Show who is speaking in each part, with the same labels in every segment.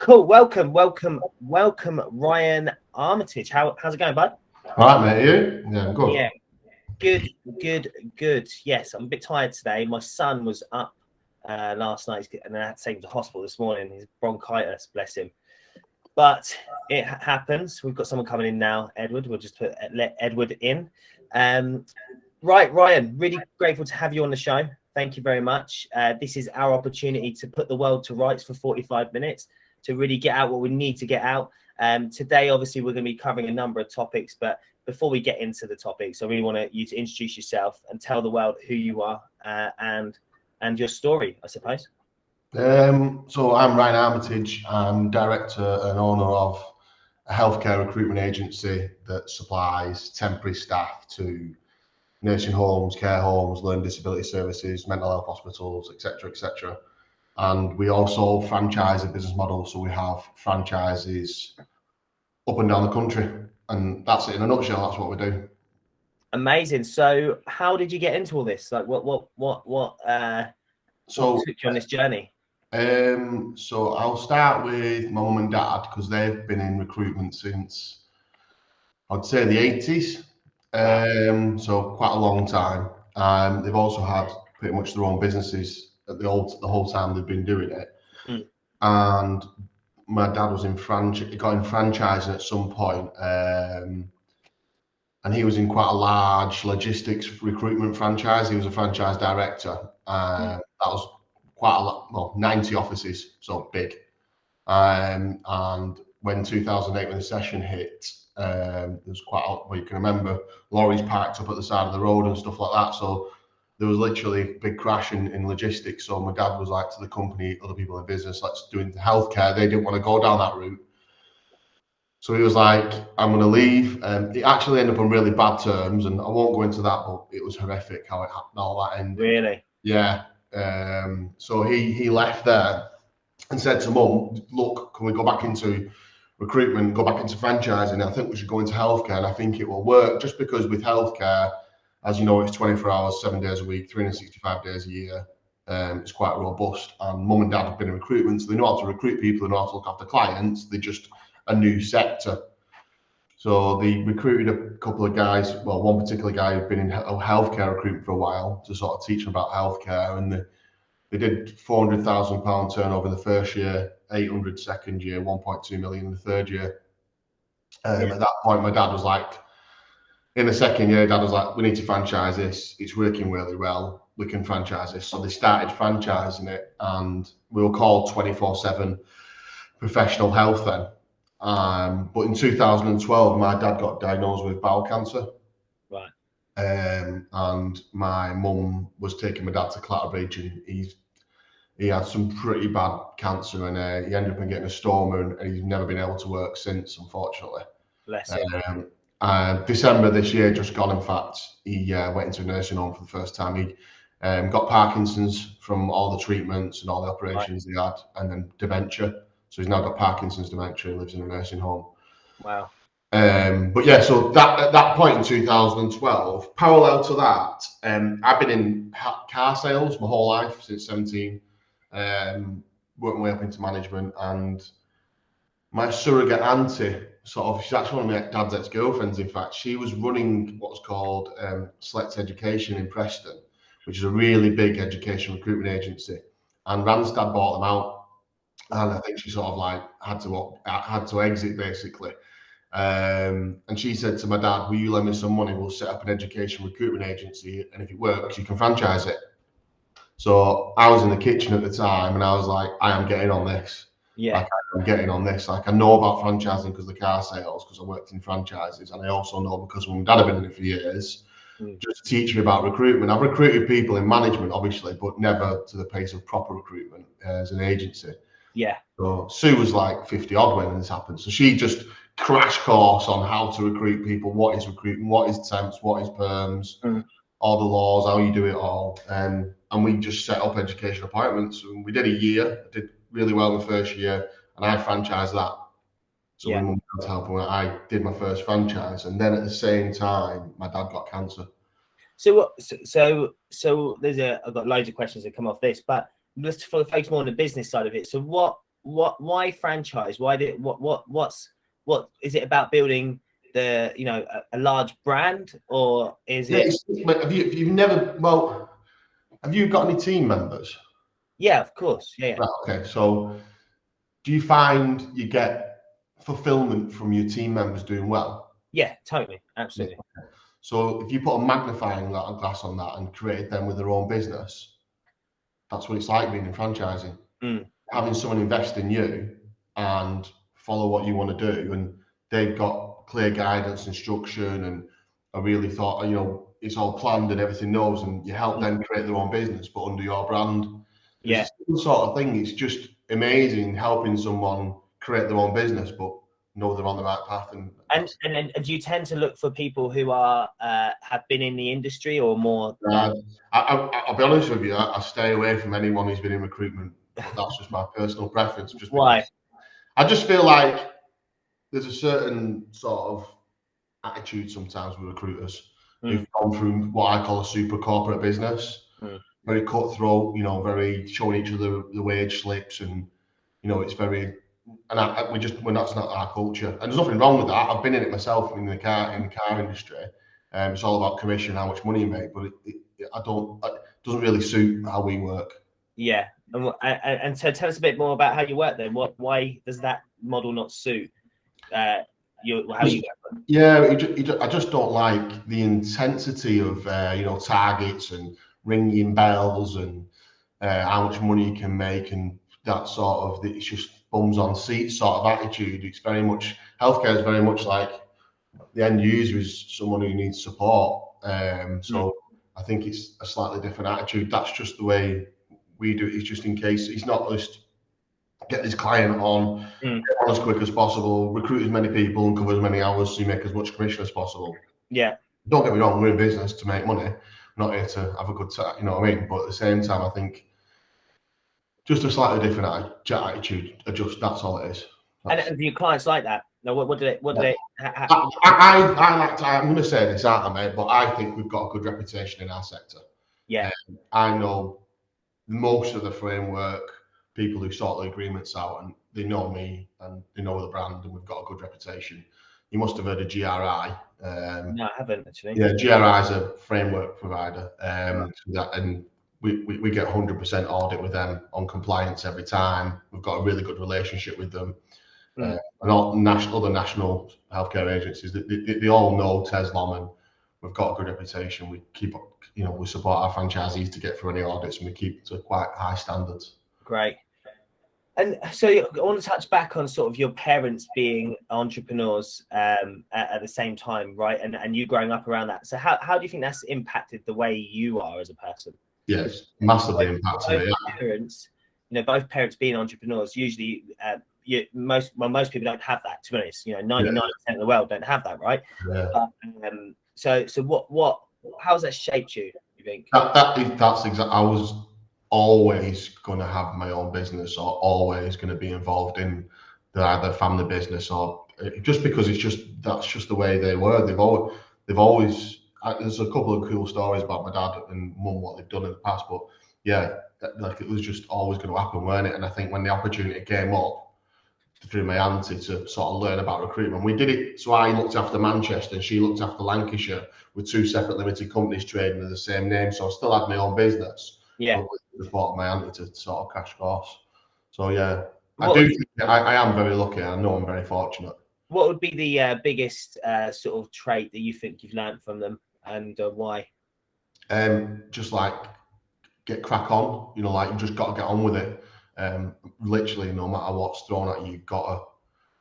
Speaker 1: Cool. Welcome, Ryan Armitage. How's it going, bud?
Speaker 2: All right, mate. You? Yeah, I'm good.
Speaker 1: Yeah, good. Yes, I'm a bit tired today. My son was up last night, and I had to take him to hospital this morning. His bronchitis, bless him. But it happens. We've got someone coming in now, Edward. We'll just let Edward in. Right, Ryan. Really grateful to have you on the show. Thank you very much. This is our opportunity to put the world to rights for 45 minutes. To really get out what we need to get out. Today, obviously, we're going to be covering a number of topics, but before we get into the topics, I really want you to introduce yourself and tell the world who you are and your story, I suppose.
Speaker 2: So I'm Ryan Armitage. I'm director and owner of a healthcare recruitment agency that supplies temporary staff to nursing homes, care homes, learning disability services, mental health hospitals, etc., etc. And we also franchise a business model, so we have franchises up and down the country, and that's it in a nutshell. That's what we do.
Speaker 1: Amazing. So, how did you get into all this? Like, what took you on this journey?
Speaker 2: So I'll start with my mum and dad because they've been in recruitment since I'd say the 80s. So quite a long time. They've also had pretty much their own businesses at the whole time they've been doing it. And my dad was he got in franchising at some point, and he was in quite a large logistics recruitment franchise. He was a franchise director. That was quite a lot, well, 90 offices, so big. And when 2008, when the recession hit, there was quite a, well, you can remember lorries parked up at the side of the road and stuff like that. So there was literally a big crash in logistics. So my dad was like to the company, other people in business, let's do into healthcare. They didn't want to go down that route. So he was like, I'm going to leave. It actually ended up on really bad terms, and I won't go into that, but it was horrific how it happened, all that ended.
Speaker 1: Really?
Speaker 2: Yeah. So he left there and said to mum, look, can we go back into recruitment, go back into franchising? I think we should go into healthcare, and I think it will work, just because with healthcare, as you know, it's 24 hours, 7 days a week, 365 days a year. It's quite robust. And mum and dad have been in recruitment, so they know how to recruit people, they know how to look after clients. They're just a new sector. So they recruited a couple of guys, well, one particular guy who'd been in healthcare recruitment for a while to sort of teach them about healthcare. And they did £400,000 turnover the first year, 800 second year, 1.2 million the third year. At that point, my dad was like, in the second year, dad was like, we need to franchise this. It's working really well. We can franchise this. So they started franchising it, and we were called 24/7 professional health then. But in 2012, my dad got diagnosed with bowel cancer.
Speaker 1: Right.
Speaker 2: And my mum was taking my dad to Clatterbridge, and he had some pretty bad cancer, and he ended up getting a stoma, and he's never been able to work since, unfortunately.
Speaker 1: Bless him.
Speaker 2: December this year, just gone, in fact, he went into a nursing home for the first time. He got Parkinson's from all the treatments and all the operations he had, and then dementia. So he's now got Parkinson's, dementia, and lives in a nursing home.
Speaker 1: Wow.
Speaker 2: But yeah, so at that point in 2012, parallel to that, I've been in car sales my whole life since 17, working my way up into management, and my surrogate auntie, she's actually one of my dad's ex-girlfriends, in fact. She was running what's called Select Education in Preston, which is a really big education recruitment agency, and Randstad bought them out, and I think she sort of like had to exit, basically. And she said to my dad, will you lend me some money? We'll set up an education recruitment agency, and if it works, you can franchise it. So I was in the kitchen at the time, and I was like, I am getting on this.
Speaker 1: Yeah.
Speaker 2: Like, I'm getting on this. Like, I know about franchising because of the car sales, because I worked in franchises, and I also know because my dad had been in it for years, just to teach me about recruitment. I've recruited people in management, obviously, but never to the pace of proper recruitment as an agency.
Speaker 1: Yeah.
Speaker 2: So Sue was like 50 odd when this happened. So she just crash course on how to recruit people, what is recruiting, what is temps, what is perms, all the laws, how you do it all. And we just set up education appointments. And we did a year, did really well in the first year, and I franchised that. So when mum had help, I did my first franchise, and then at the same time, my dad got cancer.
Speaker 1: So I've got loads of questions that come off this, but just focus more on the business side of it. So what why franchise? Why did what is it about building the a large brand, or is it?
Speaker 2: Have you got any team members?
Speaker 1: Yeah, of course. Yeah.
Speaker 2: Right, okay. So do you find you get fulfillment from your team members doing well?
Speaker 1: Yeah, totally. Absolutely.
Speaker 2: Yeah. So if you put a magnifying glass on that and created them with their own business, that's what it's like being in franchising. Having someone invest in you and follow what you want to do, and they've got clear guidance, instruction, and I really thought, it's all planned and everything knows, and you help them create their own business, but under your brand.
Speaker 1: Yeah.
Speaker 2: It's the sort of thing. It's just amazing helping someone create their own business, but know they're on the right path.
Speaker 1: And do you tend to look for people who are have been in the industry, or more?
Speaker 2: I'll be honest with you. I stay away from anyone who's been in recruitment. But that's just my personal preference. Just
Speaker 1: why?
Speaker 2: I just feel like there's a certain sort of attitude sometimes with recruiters who've gone through what I call a super corporate business, very cutthroat. Very showing each other the wage slips, and it's very. And that's not our culture. And there's nothing wrong with that. I've been in it myself in the car industry. It's all about commission, how much money you make, but it doesn't really suit how we work.
Speaker 1: Yeah, and so tell us a bit more about how you work then. Why does that model not suit how you work?
Speaker 2: Yeah, I just don't like the intensity of targets and ringing bells and how much money you can make, and that sort of, it's just bums on seats sort of attitude. It's very much, healthcare is very much like the end user is someone who needs support. So I think it's a slightly different attitude. That's just the way we do it. It's just in case, it's not just get this client on, get on as quick as possible, recruit as many people and cover as many hours so you make as much commission as possible.
Speaker 1: Yeah.
Speaker 2: Don't get me wrong, we're in business to make money. I'm not here to have a good time, you know what I mean? But at the same time, I think just a slightly different attitude. That's all it is.
Speaker 1: And do your clients like that? No, what do they?
Speaker 2: I'm going to say this, aren't I, mate? But I think we've got a good reputation in our sector.
Speaker 1: Yeah.
Speaker 2: I know most of the framework people who sort the agreements out, and they know me and they know the brand, and we've got a good reputation. You must have heard of GRI.
Speaker 1: No, I haven't actually.
Speaker 2: Yeah, GRI is a framework provider, and we get 100% audit with them on compliance every time. We've got a really good relationship with them. And all other national healthcare agencies, they all know Tezlom, and we've got a good reputation. We keep, we support our franchisees to get through any audits, and we keep to quite high standards.
Speaker 1: Great. And so I want to touch back on sort of your parents being entrepreneurs at the same time, right? And you growing up around that. So how do you think that's impacted the way you are as a person?
Speaker 2: Yes, massively impacted.
Speaker 1: Parents, both parents being entrepreneurs, usually most people don't have that. To be honest, 99% of the world don't have that, right?
Speaker 2: Yeah.
Speaker 1: So how has that shaped you? You think?
Speaker 2: That's exactly. I was always going to have my own business, or always going to be involved in either family business, or just because that's just the way they were. They've always. There's a couple of cool stories about my dad and mum, what they've done in the past, but yeah, like it was just always going to happen, weren't it? And I think when the opportunity came up through my auntie to sort of learn about recruitment, we did it. So I looked after Manchester and she looked after Lancashire, with two separate limited companies trading with the same name. So I still had my own business.
Speaker 1: Yeah.
Speaker 2: But with support my auntie to sort of crash course. So yeah, I am very lucky. I know I'm very fortunate.
Speaker 1: What would be the biggest sort of trait that you think you've learned from them, and why?
Speaker 2: Just like get crack on. Like you just got to get on with it. Literally, no matter what's thrown at you, you've got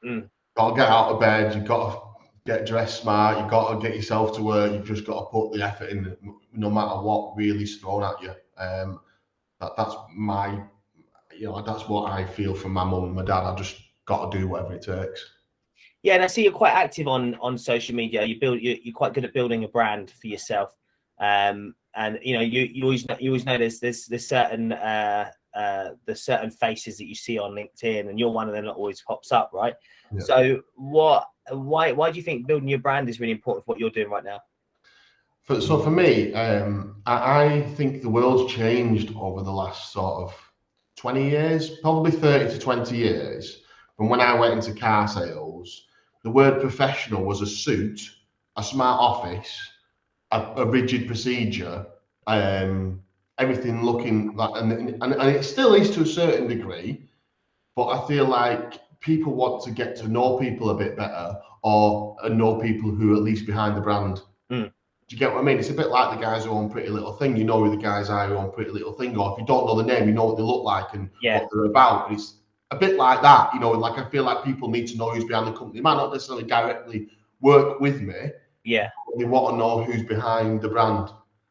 Speaker 2: to get out of bed. You've got to get dressed smart. You've got to get yourself to work. You've just got to put the effort in, no matter what really is thrown at you. That's my, that's what I feel from my mum and my dad. I just got to do whatever it takes.
Speaker 1: Yeah, and I see you're quite active on social media. You're quite good at building a brand for yourself. And you always know there's certain faces that you see on LinkedIn, and you're one of them that always pops up, right? Yeah. So why do you think building your brand is really important for what you're doing right now?
Speaker 2: So for me, I think the world's changed over the last sort of 20 years, probably 30 to 20 years, from when I went into car sales, the word professional was a suit, a smart office, a rigid procedure, everything looking like, and it still is to a certain degree, but I feel like people want to get to know people a bit better or know people who are at least behind the brand.
Speaker 1: Mm.
Speaker 2: Do you get what I mean? It's a bit like the guys who own Pretty Little Thing. You know who the guys are who own Pretty Little Thing, or if you don't know the name, you know what they look like and what they're about. And it's a bit like that, you know. Like I feel like people need to know who's behind the company. They might not necessarily directly work with me.
Speaker 1: Yeah.
Speaker 2: But they want to know who's behind the brand.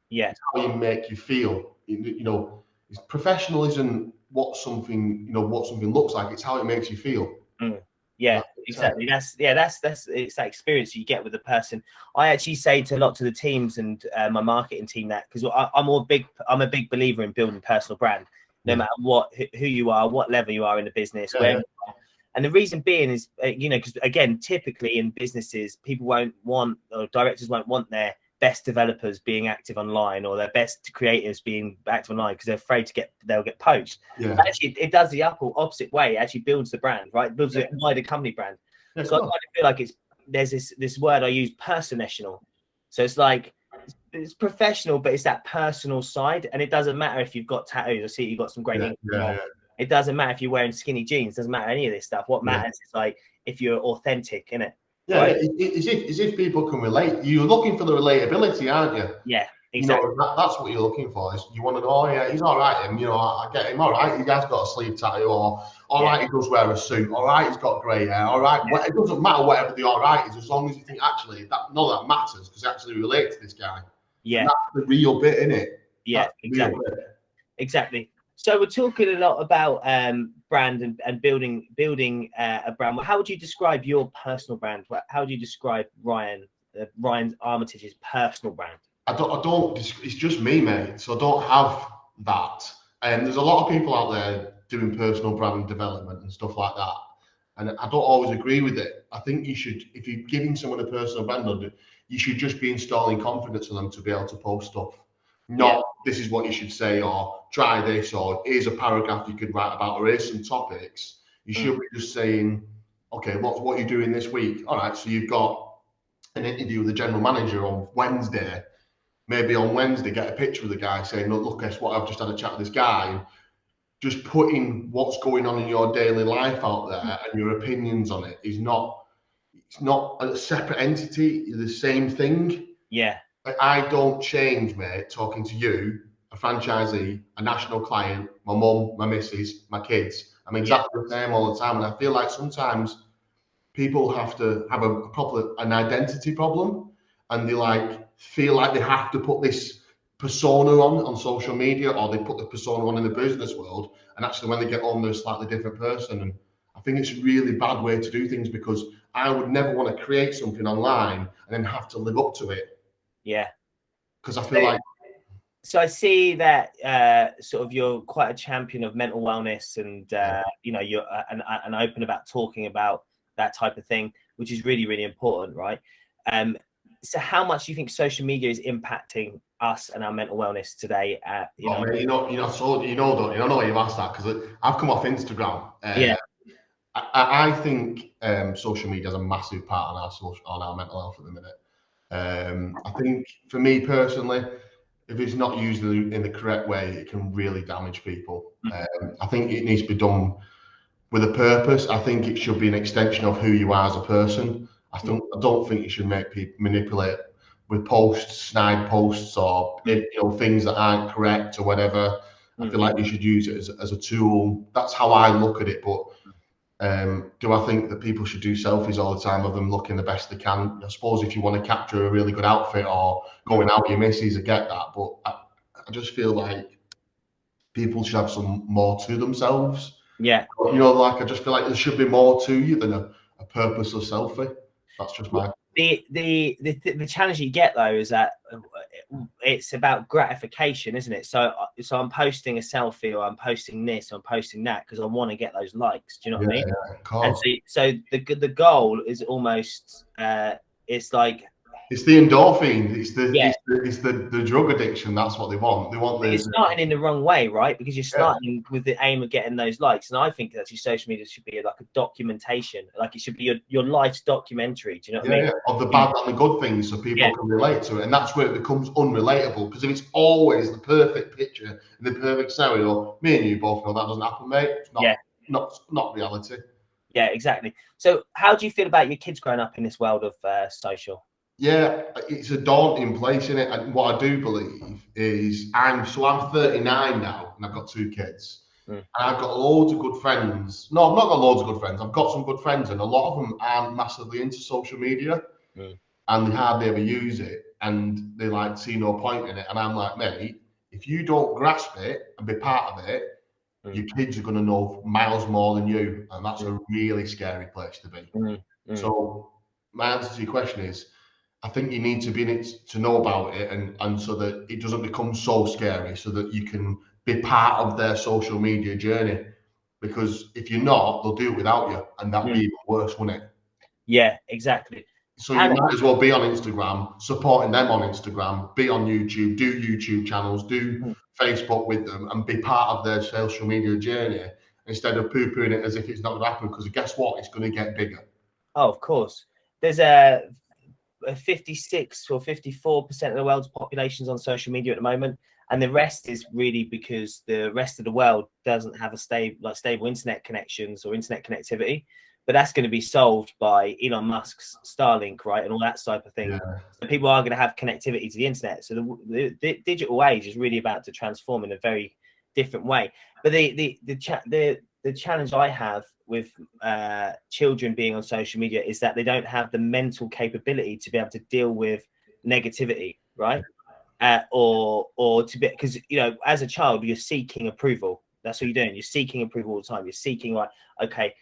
Speaker 1: Yeah.
Speaker 2: It's how you make you feel. You know, professional isn't what something looks like. It's how it makes you feel.
Speaker 1: Mm. Yeah, exactly. That's it's that experience you get with the person. I actually say to a lot to the teams and my marketing team that, because I'm a big believer in building personal brand, no matter who you are, what level you are in the business, where you are. And the reason being is, you know, because again, typically in businesses, people won't want, or directors won't want their best developers being active online or their best creatives being active online because they're afraid they'll get poached.
Speaker 2: Yeah.
Speaker 1: But actually, it does the opposite way. It actually builds the brand, right? It builds a wider company brand. So I kind of feel like there's this word I use, personational. So it's like it's professional, but it's that personal side, and it doesn't matter if you've got tattoos. I see you've got some great ink. It doesn't matter if you're wearing skinny jeans. It doesn't matter any of this stuff. What matters is like if you're authentic, innit?
Speaker 2: Yeah, right? As if people can relate. You're looking for the relatability, aren't you?
Speaker 1: Yeah, exactly.
Speaker 2: You know, that's what you're looking for. Is you want to know, oh yeah, he's all right. You know, I get him. All right, he has got a sleeve tattoo, or all right, he does wear a suit. All right, he's got grey hair. All right, it doesn't matter whatever the all right is, as long as you think actually that that matters because actually relate to this guy.
Speaker 1: Yeah,
Speaker 2: and that's the real bit, isn't it?
Speaker 1: Yeah, exactly. So we're talking a lot about brand and building a brand. How would you describe your personal brand? How would you describe Ryan Armitage's personal brand?
Speaker 2: I don't. It's just me, mate. So I don't have that. And there's a lot of people out there doing personal brand development and stuff like that. And I don't always agree with it. I think you should, if you're giving someone a personal brand, you should just be installing confidence in them to be able to post stuff. Not this is what you should say, or try this, or here's a paragraph you could write about, or here's some topics. You should be just saying, okay, what are you doing this week? All right, so you've got an interview with the general manager on Wednesday. Maybe on Wednesday, get a picture of the guy saying, look, guess what? I've just had a chat with this guy. And just putting what's going on in your daily life out there and your opinions on it is not, it's not a separate entity. It's the same thing.
Speaker 1: Yeah.
Speaker 2: I don't change, mate, talking to you, a franchisee, a national client, my mum, my missus, my kids. I'm exactly the same all the time. And I feel like sometimes people have to have an identity problem, and they feel like they have to put this persona on social media, or they put the persona on in the business world, and actually when they get home they're a slightly different person. And I think it's a really bad way to do things, because I would never want to create something online and then have to live up to it.
Speaker 1: Yeah,
Speaker 2: because I feel like.
Speaker 1: So I see that sort of you're quite a champion of mental wellness, and you know, you're and open about talking about that type of thing, which is really, really important, right? So how much do you think social media is impacting us and our mental wellness today? You know,
Speaker 2: don't you know you've asked that, because I've come off Instagram. I think social media has a massive part on our mental health at the minute. I think for me personally, if it's not used in the correct way, it can really damage people. I think it needs to be done with a purpose. I think it should be an extension of who you are as a person. I don't think you should make people manipulate with snide posts, or things that aren't correct or whatever. I feel like you should use it as a tool. That's how I look at it. But do I think that people should do selfies all the time of them looking the best they can? I suppose if you want to capture a really good outfit or going out with your missus, I get that. But I just feel like people should have some more to themselves.
Speaker 1: Yeah.
Speaker 2: I just feel like there should be more to you than a purposeless selfie. That's just my.
Speaker 1: The challenge you get though is that it's about gratification, isn't it? So I'm posting a selfie, or I'm posting this, or I'm posting that because I want to get those likes. Do you know what I mean?
Speaker 2: Yeah, of course.
Speaker 1: And so the goal is almost it's like
Speaker 2: It's the endorphin.
Speaker 1: Yeah.
Speaker 2: It's the drug addiction. That's what they want. They want
Speaker 1: You're starting in the wrong way, right? Because you're starting with the aim of getting those likes. And I think that your social media should be like a documentation. Like it should be your life's documentary. Do you know what I mean?
Speaker 2: Yeah, of the bad and the good things, so people can relate to it. And that's where it becomes unrelatable. Because if it's always the perfect picture and the perfect scenario, me and you both know that doesn't happen, mate. It's not reality.
Speaker 1: Yeah, exactly. So how do you feel about your kids growing up in this world of social?
Speaker 2: Yeah, it's a daunting place, isn't it? And what I do believe is I'm 39 now, and I've got 2 kids. And I've got loads of good friends. No, I've not got loads of good friends. I've got some good friends, and a lot of them aren't massively into social media, and they hardly ever use it, and they like see no point in it. And I'm like, mate, if you don't grasp it and be part of it, your kids are going to know miles more than you, and that's a really scary place to be. So my answer to your question is, I think you need to be in it to know about it, and so that it doesn't become so scary, so that you can be part of their social media journey. Because if you're not, they'll do it without you, and that'd be even worse, wouldn't it?
Speaker 1: Yeah, exactly.
Speaker 2: So you might as well be on Instagram, supporting them on Instagram, be on YouTube, do YouTube channels, do Facebook with them, and be part of their social media journey instead of poo-pooing it as if it's not going to happen. Because guess what? It's going to get bigger.
Speaker 1: Oh, of course. There's a 56 or 54% of the world's population is on social media at the moment, and the rest is really because the rest of the world doesn't have a stable internet connections or internet connectivity. But that's going to be solved by Elon Musk's Starlink, right, and all that type of thing.
Speaker 2: Yeah.
Speaker 1: So people are going to have connectivity to the internet. So the digital age is really about to transform in a very different way. But the challenge I have with children being on social media is that they don't have the mental capability to be able to deal with negativity, right? Or to be, because as a child you're seeking approval. That's what you're doing. You're seeking approval all the time. You're seeking, like, okay,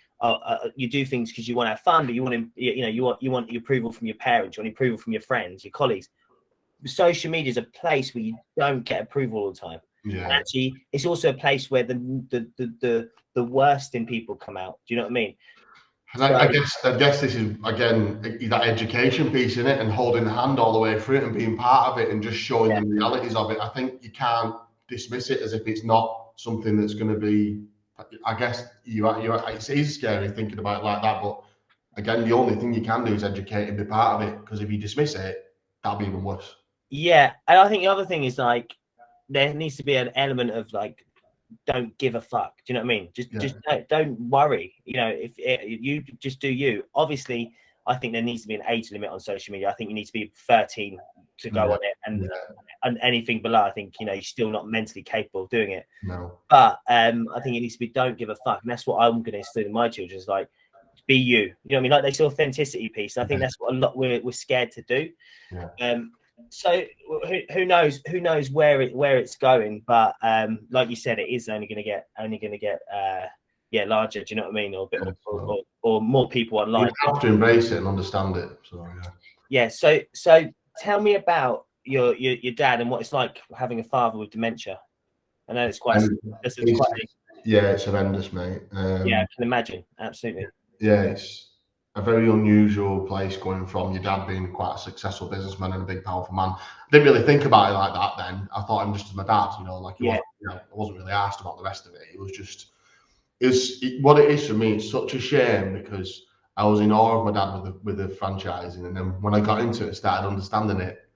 Speaker 1: you do things because you want to have fun, but you want you want the approval from your parents, you want approval from your friends, your colleagues. Social media is a place where you don't get approval all the time.
Speaker 2: Yeah.
Speaker 1: And actually, it's also a place where the worst in people come out. Do you know what I mean?
Speaker 2: And I guess this is again that education piece in it, and holding the hand all the way through it, and being part of it, and just showing them the realities of it. I think you can't dismiss it as if it's not something that's going to be. I guess it is scary thinking about it like that, but again, the only thing you can do is educate and be part of it. Because if you dismiss it, that'll be even worse.
Speaker 1: Yeah, and I think the other thing is, like, there needs to be an element of, like, don't give a fuck. Do you know what I mean? Just don't worry. If you just do you. Obviously, I think there needs to be an age limit on social media. I think you need to be 13 to go on it, and anything below, I think you're still not mentally capable of doing it.
Speaker 2: No.
Speaker 1: But I think it needs to be don't give a fuck, and that's what I'm going to instill in my children. Is like, be you. You know what I mean? Like this authenticity piece. I think that's what a lot we're scared to do.
Speaker 2: Yeah.
Speaker 1: So who knows where it's going, but like you said, it is only going to get larger. Do you know what I mean? Or a bit, or more people online.
Speaker 2: You have to embrace it and understand it. So
Speaker 1: So tell me about your dad and what it's like having a father with dementia. I know it's quite.
Speaker 2: It's horrendous, mate.
Speaker 1: Yeah, I can imagine. Absolutely.
Speaker 2: Yeah, it's a very unusual place, going from your dad being quite a successful businessman and a big, powerful man. I didn't really think about it like that then. I thought him just as my dad, like he wasn't, I wasn't really asked about the rest of it. It was just, what it is for me. It's such a shame, because I was in awe of my dad with the franchising, and then when I got into it, started understanding it,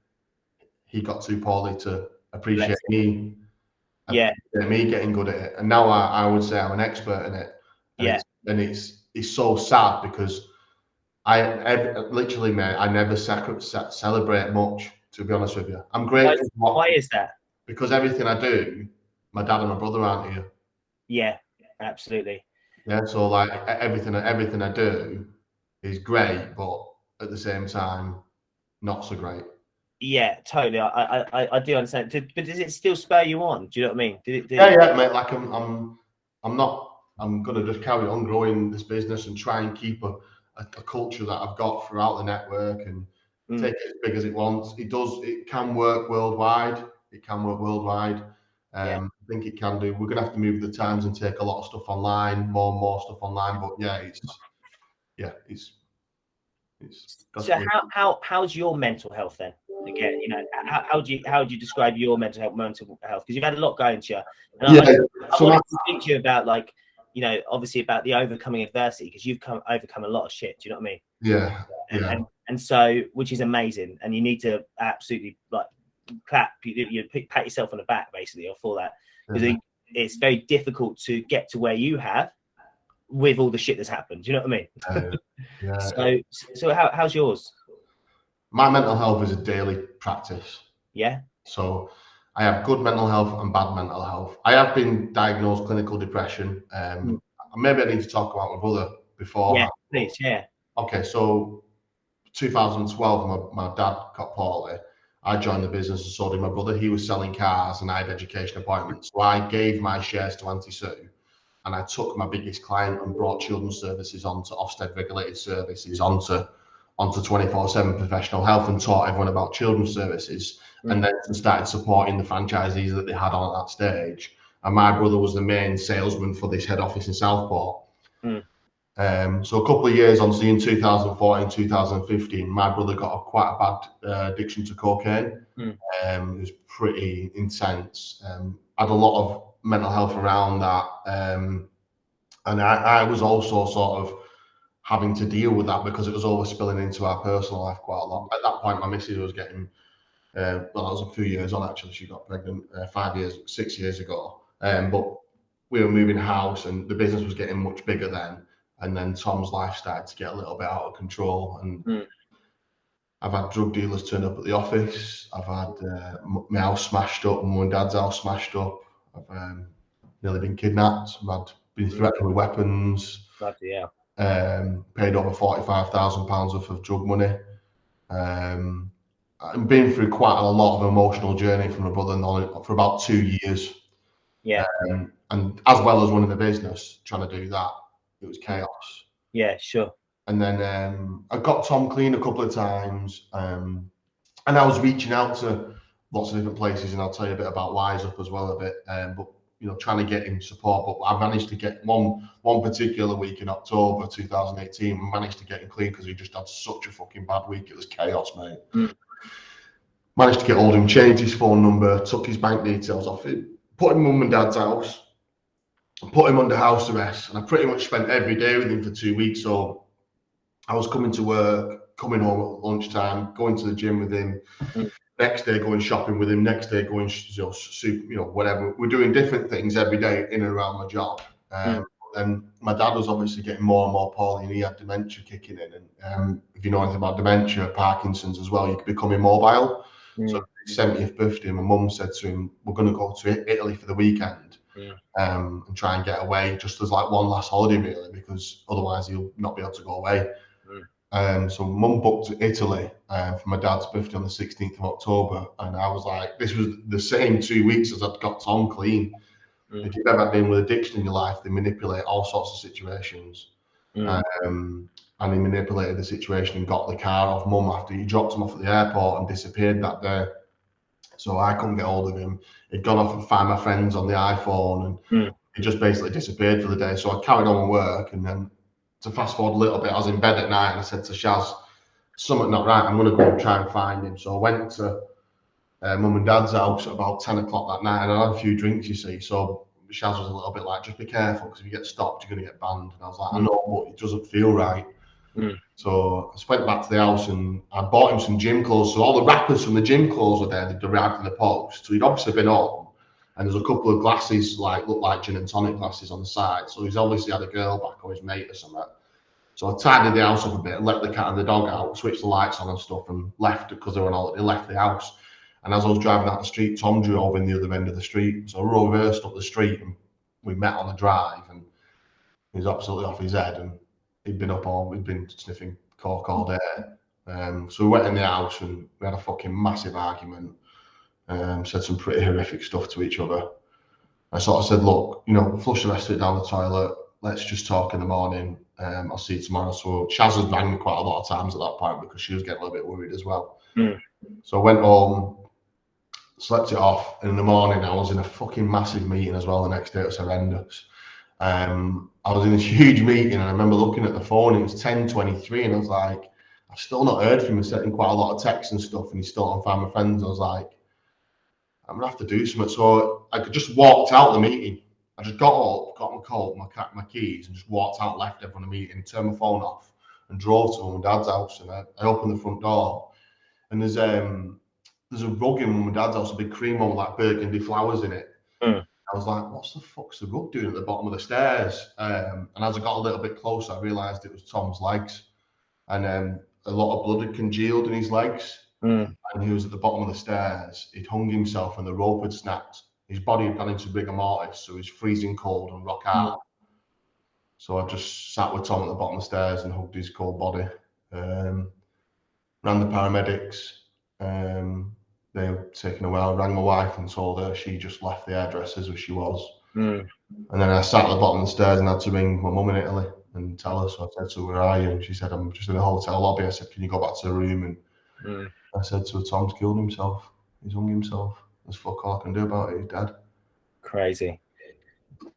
Speaker 2: he got too poorly to appreciate me. Me getting good at it, and now I would say I'm an expert in it. And it's so sad, because literally, mate, I never celebrate much, to be honest with you. I'm grateful.
Speaker 1: Why is that?
Speaker 2: Because everything I do, my dad and my brother aren't here.
Speaker 1: Yeah, absolutely.
Speaker 2: Yeah, so like everything I do is great, but at the same time, not so great.
Speaker 1: Yeah, totally. I do understand. But does it still spur you on? Do you know what I mean?
Speaker 2: Yeah, mate. Like I'm gonna just carry on growing this business and try and keep a culture that I've got throughout the network, and take it as big as it wants. It can work worldwide. I think it can do. We're gonna have to move the times and take a lot of stuff online, more and more stuff online. But it's
Speaker 1: So how's your mental health then? Again, you know, how do you describe your mental health? Because you've had a lot going to you, and I wanted to speak to you about, like, you know, obviously about the overcoming adversity, because you've overcome a lot of shit. Do you know what I mean?
Speaker 2: Yeah.
Speaker 1: And so, which is amazing, and you need to absolutely, like, pat yourself on the back basically for that, because it's very difficult to get to where you have with all the shit that's happened. Do you know what I mean?
Speaker 2: Yeah.
Speaker 1: So how's yours?
Speaker 2: My mental health is a daily practice.
Speaker 1: Yeah.
Speaker 2: So I have good mental health and bad mental health. I have been diagnosed clinical depression. Maybe I need to talk about my brother before.
Speaker 1: Yeah, please. Yeah.
Speaker 2: Okay, so 2012, my dad got poorly. I joined the business, and so did my brother. He was selling cars, and I had education appointments. So I gave my shares to Anti-Sue, and I took my biggest client and brought children's services onto Ofsted regulated services, onto 24/7 professional health, and taught everyone about children's services, and then started supporting the franchisees that they had on at that stage. And my brother was the main salesman for this head office in Southport. So a couple of years on, in 2014, 2015, my brother got quite a bad addiction to cocaine. It was pretty intense. Had a lot of mental health around that. And I was also sort of having to deal with that because it was always spilling into our personal life quite a lot. At that point, my missus was getting, well, that was a few years on actually. She got pregnant 6 years ago. But we were moving house and the business was getting much bigger then. And then Tom's life started to get a little bit out of control. And I've had drug dealers turn up at the office. I've had my house smashed up, mum and dad's house smashed up. I've nearly been kidnapped. I've been threatened with weapons.
Speaker 1: Bloody hell.
Speaker 2: Paid over £45,000 worth of drug money. I've been through quite a lot of emotional journey from my brother for about 2 years.
Speaker 1: Yeah.
Speaker 2: And as well as running the business, trying to do that, it was chaos.
Speaker 1: Yeah, sure.
Speaker 2: And then I got Tom clean a couple of times, and I was reaching out to lots of different places, and I'll tell you a bit about Wise Up as well a bit. But you know, trying to get him support. But I managed to get one particular week in October 2018. I managed to get him clean because he just had such a fucking bad week. It was chaos, mate. Managed to get hold of him, changed his phone number, took his bank details off him, put him in mum and dad's house, put him under house arrest, and I pretty much spent every day with him for 2 weeks. So I was coming to work, coming home at lunchtime, going to the gym with him. Next day going shopping with him. Next day going, whatever. We're doing different things every day in and around my job. And my dad was obviously getting more and more poorly, and he had dementia kicking in. And if you know anything about dementia, Parkinson's as well, you can become immobile. So his 70th birthday, my mum said to him, "We're going to go to Italy for the weekend and try and get away, just as like one last holiday, really, because otherwise he'll not be able to go away." So mum booked Italy for my dad's birthday on the 16th of October. And I was like, this was the same 2 weeks as I'd got Tom clean. If you've ever been with addiction in your life, they manipulate all sorts of situations. And he manipulated the situation and got the car off mum after he dropped him off at the airport and disappeared that day. So I couldn't get hold of him. He'd gone off and found my friends on the iPhone, and he just basically disappeared for the day. So I carried on with work, and then to fast forward a little bit, I was in bed at night and I said to Shaz, "Something not right, I'm going to go and try and find him." So I went to mum and dad's house at about 10 o'clock that night, and I had a few drinks, you see. So Shaz was a little bit like, "Just be careful, because if you get stopped, you're going to get banned." And I was like, "I know, but it doesn't feel right." So I went back to the house and I bought him some gym clothes. So all the wrappers from the gym clothes were there. They'd arrived in the post. So he'd obviously been home. And there's a couple of glasses, looked like gin and tonic glasses on the side. So he's obviously had a girl back, or his mate or something. So I tidied the house up a bit, let the cat and the dog out, switched the lights on and stuff, and left because they were on holiday, left the house. And as I was driving out the street, Tom drove in the other end of the street. So I reversed up the street and we met on the drive, and he was absolutely off his head, and he'd been sniffing coke all day. So we went in the house and we had a fucking massive argument. Said some pretty horrific stuff to each other. I sort of said, "Look, flush the rest of it down the toilet. Let's just talk in the morning. I'll see you tomorrow." So Shaz had rang me quite a lot of times at that point because she was getting a little bit worried as well. So I went home, slept it off, and in the morning I was in a fucking massive meeting as well. The next day it was horrendous. I was in this huge meeting, and I remember looking at the phone. It was 10:23, and I was like, I've still not heard from him. Sent him quite a lot of texts and stuff, and he's still on family friends. I was like, I'm gonna have to do something. So I just walked out the meeting. I just got up, got my coat, my keys, and just walked out, left everyone the meeting, turned my phone off, and drove to mum and dad's house. And I opened the front door, and there's a rug in mum and dad's house, a big cream one with like burgundy flowers in it. I was like, what's the fuck's the rug doing at the bottom of the stairs? And as I got a little bit closer, I realised it was Tom's legs, and a lot of blood had congealed in his legs. And he was at the bottom of the stairs. He'd hung himself, and the rope had snapped. His body had gone into rigor mortis, so he was freezing cold and rock hard. So I just sat with Tom at the bottom of the stairs and hugged his cold body. Ran the paramedics. They were taken away. I rang my wife and told her she just left the hairdressers where she was. And then I sat at the bottom of the stairs and had to ring my mum in Italy and tell her. So I said to her, where are you? And she said, I'm just in the hotel lobby. I said, can you go back to the room? And I said to her, Tom's killed himself. He's hung himself. There's fuck all I can do about it. He's dead.
Speaker 1: Crazy.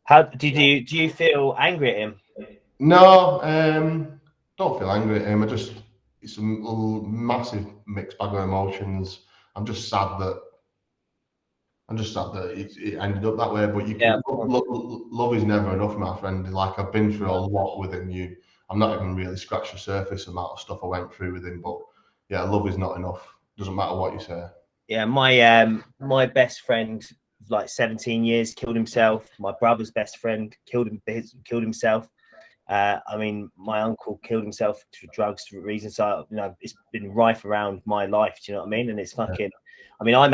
Speaker 1: How do you feel angry at him?
Speaker 2: No, don't feel angry at him. It's a massive mixed bag of emotions. I'm just sad that it ended up that way. But love is never enough, my friend. Like, I've been through a lot with him. I'm not even really scratched the surface amount of stuff I went through with him. But yeah, love is not enough. Doesn't matter what you say.
Speaker 1: Yeah, my best friend, like 17 years, killed himself. My brother's best friend killed himself. I mean, my uncle killed himself for drugs for reasons. So, it's been rife around my life. Do you know what I mean? And it's fucking. I mean, I'm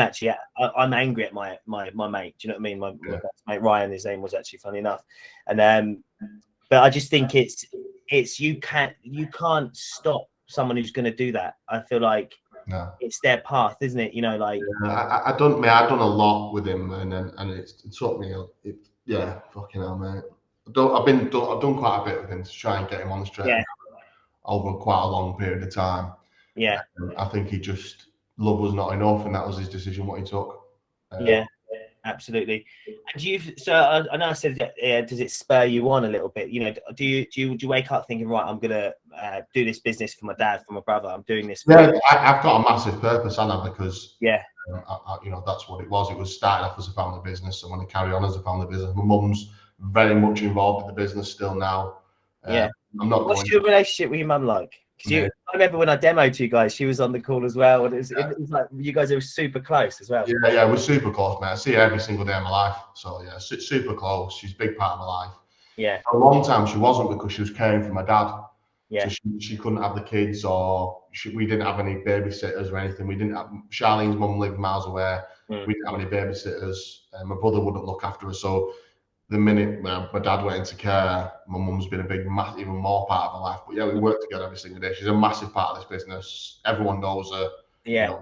Speaker 1: angry at my mate. Do you know what I mean? My best mate Ryan, his name was, actually, funny enough. And but I just think it's you can't stop someone who's going to do that. I feel like it's their path, isn't it?
Speaker 2: I've done a lot with him, and it took me. Fucking hell, mate. I've done quite a bit with him to try and get him on the straight over quite a long period of time.
Speaker 1: Yeah,
Speaker 2: I think love was not enough, and that was his decision what he took.
Speaker 1: Absolutely. And I know I said, does it spur you on a little bit? Do you wake up thinking, right, I'm gonna do this business for my dad, for my brother. I'm doing this.
Speaker 2: I've got a massive purpose, Anna, because that's what it was. It was started off as a family business, so I want to carry on as a family business. My mum's very much involved in the business still now. What's
Speaker 1: your relationship with your mum like? Because I remember when I demoed to you guys, she was on the call as well, and it was like you guys are super close as well.
Speaker 2: Yeah, we're super close, mate. I see her every single day of my life. So yeah, super close. She's a big part of my life.
Speaker 1: Yeah.
Speaker 2: For a long time she wasn't, because she was caring for my dad.
Speaker 1: Yeah.
Speaker 2: So she couldn't have the kids, or we didn't have any babysitters or anything. We didn't have Charlene's mum lived miles away. We didn't have any babysitters. My brother wouldn't look after her. So the minute my dad went into care, my mum's been a big, even more part of my life. But yeah, we work together every single day. She's a massive part of this business. Everyone knows her.
Speaker 1: Yeah.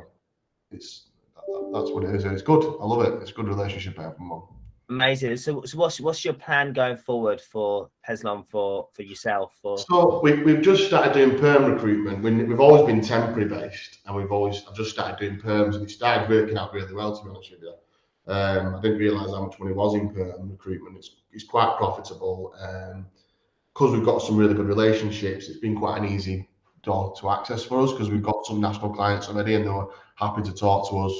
Speaker 2: That's what it is. It's good. I love it. It's a good relationship I have with mum.
Speaker 1: Amazing. So what's your plan going forward for Tezlom, for yourself?
Speaker 2: So we've just started doing perm recruitment. We've always been temporary based, and I've just started doing perms, and it started working out really well, to be honest with you. I didn't realise how much money was in perm recruitment. It's quite profitable. Because we've got some really good relationships, it's been quite an easy door to access for us, because we've got some national clients already, and they were happy to talk to us.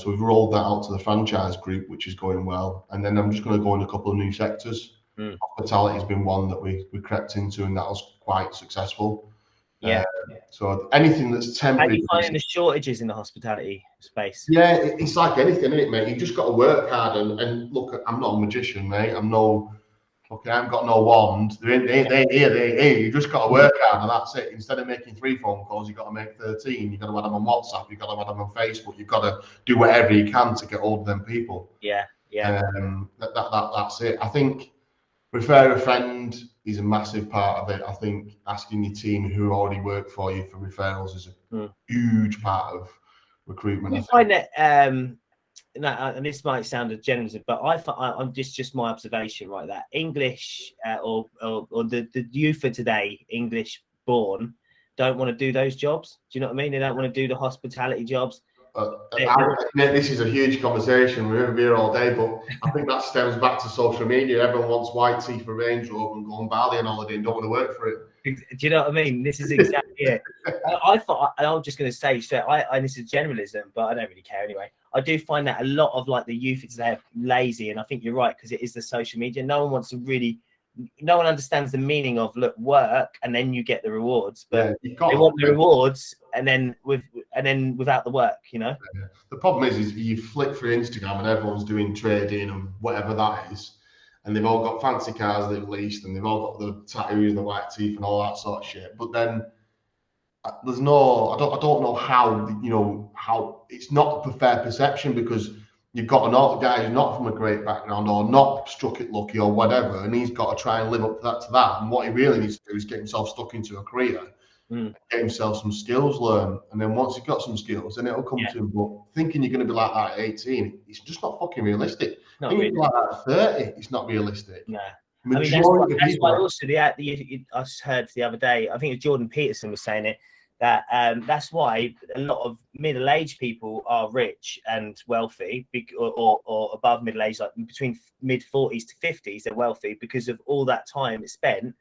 Speaker 2: So we've rolled that out to the franchise group, which is going well. And then I'm just going to go in a couple of new sectors. Hospitality has been one that we crept into, and that was quite successful.
Speaker 1: Yeah.
Speaker 2: So anything that's temporary.
Speaker 1: How are you finding the shortages in the hospitality space?
Speaker 2: Yeah, it's like anything, isn't it, mate? You've just got to work hard and look. I'm not a magician, mate. I haven't got no wand. They're here. You just got to work hard, and that's it. Instead of making 3 phone calls, you've got to make 13. You've got to add them on WhatsApp. You've got to add them on Facebook. You've got to do whatever you can to get hold of them people.
Speaker 1: Yeah.
Speaker 2: That's it. I think refer a friend is a massive part of it. I think asking your team who already work for you for referrals is a huge part of recruitment.
Speaker 1: I find that, and this might sound generative, but I'm just my observation, right? That English or the youth of today, English born, don't want to do those jobs. Do you know what I mean? They don't want to do the hospitality jobs.
Speaker 2: This is a huge conversation. We're going to be here all day, but I think that stems back to social media. Everyone wants white tea for Range Rover and go on Bali and holiday and don't want to work for it.
Speaker 1: Do you know what I mean? This is exactly it. I thought, and I was just going to say, so this is generalism, but I don't really care anyway. I do find that a lot of like the youth is there lazy, and I think you're right because it is the social media. No one wants to really, no one understands the meaning of work, and then you get the rewards, but they want the rewards, and then without the work, you know.
Speaker 2: Yeah. The problem is you flick through Instagram and everyone's doing trading and whatever that is, and they've all got fancy cars they've leased, and they've all got the tattoos and the white teeth and all that sort of shit. But then there's no, I don't know how, how it's not a fair perception, because you've got an guy who's not from a great background or not struck it lucky or whatever, and he's got to try and live up to that. And what he really needs to do is get himself stuck into a career, get himself some skills learn, and then once he's got some skills, then it'll come to him. But thinking you're going to be like that at 18, it's just not fucking realistic. Thinking like that at 30, it's not realistic.
Speaker 1: No. I mean, that's why also I heard the other day, I think it was Jordan Peterson was saying it, that that's why a lot of middle-aged people are rich and wealthy, or above middle-aged, like between mid-40s to 50s, they're wealthy because of all that time it's spent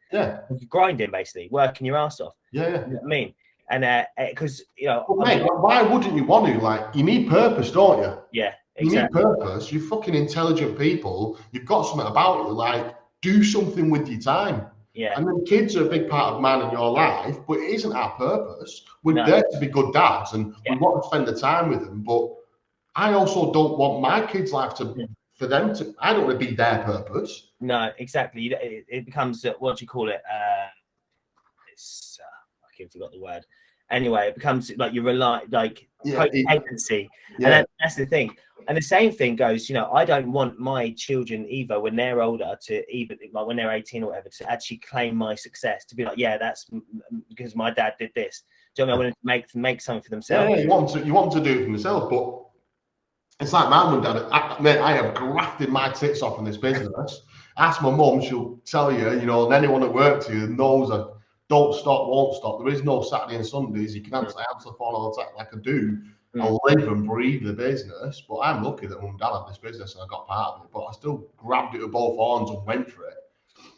Speaker 1: grinding, basically, working your ass off.
Speaker 2: Yeah.
Speaker 1: You know what I mean? And because,
Speaker 2: mate, why wouldn't you want to? Like, you need purpose, don't you?
Speaker 1: Yeah, exactly.
Speaker 2: You need purpose. You're fucking intelligent people. You've got something about you. Like, do something with your time.
Speaker 1: Yeah.
Speaker 2: And then kids are a big part of man in your life, but it isn't our purpose. We're there to be good dads, and we want to spend the time with them. But I also don't want my kids' life for them to. I don't want to be their purpose.
Speaker 1: No, exactly. It becomes what do you call it? I forgot the word. Anyway, it becomes like you rely codependency, and that's the thing. And the same thing goes, I don't want my children either when they're older like when they're 18 or whatever, to actually claim my success, to be like, yeah, that's because my dad did this. Do you know what I mean? I want to make something for themselves.
Speaker 2: Yeah, you want to do it for themselves, but it's like my mum and dad. I have grafted my tits off in this business. Ask my mum, she'll tell you, and anyone that works here knows that don't stop, won't stop. There is no Saturday and Sundays. You can answer the phone all the time like I do. I live and breathe the business, but I'm lucky that mum and dad have this business and I got part of it, but I still grabbed it with both arms and went for it.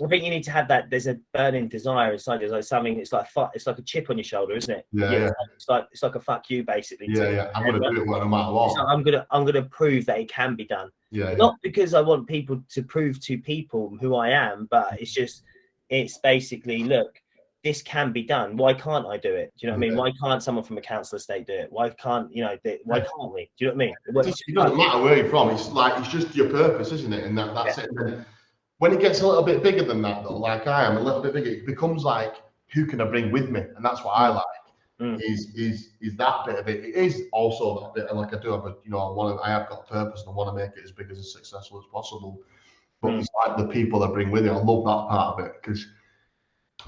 Speaker 1: I think you need to have that. There's a burning desire inside you. It's like something. It's like a chip on your shoulder, isn't it?
Speaker 2: Yeah.
Speaker 1: It's like a fuck you, basically.
Speaker 2: Yeah. I'm gonna do it no matter what.
Speaker 1: Like I'm gonna prove that it can be done.
Speaker 2: Yeah.
Speaker 1: Not because I want people to prove to people who I am, but it's basically, look, this can be done. Why can't I do it? Do you know what I mean? Why can't someone from a council estate do it? Why can't why can't we? Do you know what I mean?
Speaker 2: It doesn't matter where you're from. It's just your purpose, isn't it? And that's it. And then when it gets a little bit bigger than that, though, like I am a little bit bigger, it becomes like, who can I bring with me? And that's what I like. Is that bit of it. It is also that bit, and like I do have I have got a purpose and I want to make it as big as successful as possible. But it's like the people I bring with you. I love that part of it, because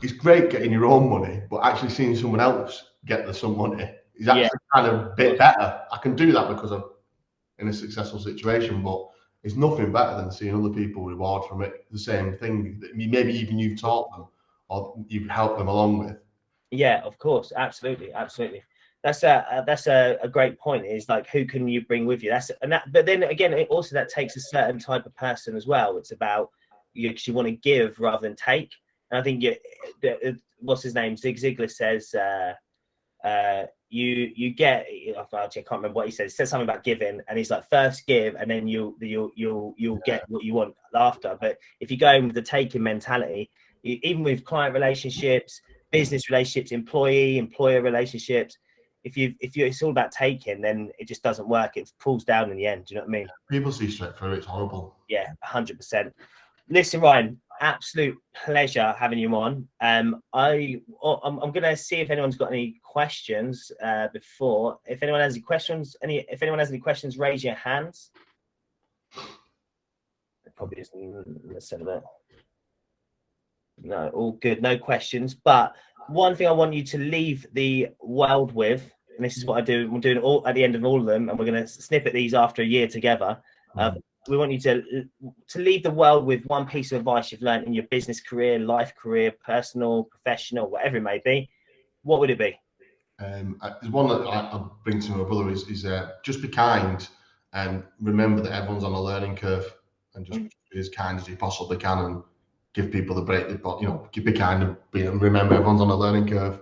Speaker 2: it's great getting your own money, but actually seeing someone else get some money is actually kind of a bit better. I can do that because I'm in a successful situation, but it's nothing better than seeing other people reward from it. The same thing that maybe even you've taught them or you've helped them along with.
Speaker 1: Yeah, of course, absolutely. That's a great point. Is like, who can you bring with you? But then again, that takes a certain type of person as well. It's about you want to give rather than take. And I think what's his name? Zig Ziglar says you get. I can't remember what he says. He says something about giving, and he's like, first give, and then you'll get what you want after. But if you go in with the taking mentality, even with client relationships, business relationships, employer relationships, if it's all about taking, then it just doesn't work. It falls down in the end. Do you know what I mean?
Speaker 2: People see straight through it. It's horrible.
Speaker 1: Yeah, 100%. Listen, Ryan, absolute pleasure having you on. I'm gonna see if anyone's got any questions before. If anyone has any questions, raise your hands. It probably isn't. Let's say that. No, all good, no questions. But one thing I want you to leave the world with, and this is what I do. I'm doing it all at the end of all of them, and we're going to snippet these after a year together. We want you to leave the world with one piece of advice you've learned in your business career, life career, personal, professional, whatever it may be. What would it be?
Speaker 2: There's one that I bring to my brother is just be kind and remember that everyone's on a learning curve, and just be as kind as you possibly can, and give people the break, but be kind and remember everyone's on a learning curve.